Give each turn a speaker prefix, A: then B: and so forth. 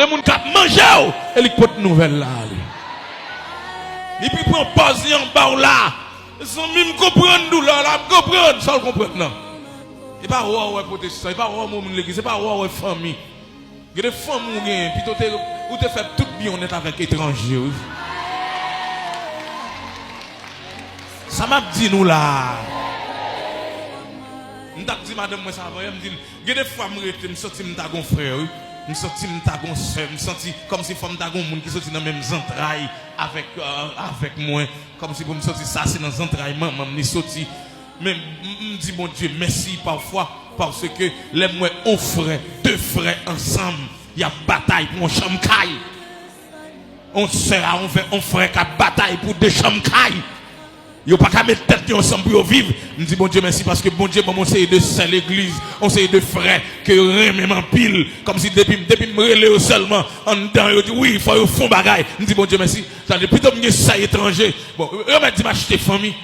A: Les gens qui mangent, et ils portent nouvelle là. Et puis prend pause en bas là. Sans même comprendre douleur là, comprendre, ça le comprendre non. Et pas ouais protestant, et pas ouais mon l'église, c'est pas ouais famille. Il y a des femmes ou plutôt ou te fait tout bien honnête avec étrangers. Ça m'a dit nous là. Je dit madame moi ça va, me dit il y a des femmes me senti me tagon frère, me senti me tagon sœur, me senti comme si femme tagon monde qui sorti dans même entrailles avec moi, comme si pour me sortir ça c'est dans entrailles maman me sorti. Mais me dit mon Dieu merci parfois parce que les moi on frère, deux frères ensemble, il y a bataille pour une chambre caille. On sert on fait un frère qui a bataille pour deux chambres caille. Yo pas qu'à mettre tête ensemble pour vivre. Me dit bon Dieu merci parce que bon Dieu bon c'est de seule l'église, on c'est de frères que même en pile comme si depuis me relé seulement en dedans yo dit oui, il faut fond bagaille. Me dit bon Dieu merci. Ça depuis que ça étranger. Bon, eux m'a dit m'acheter famille.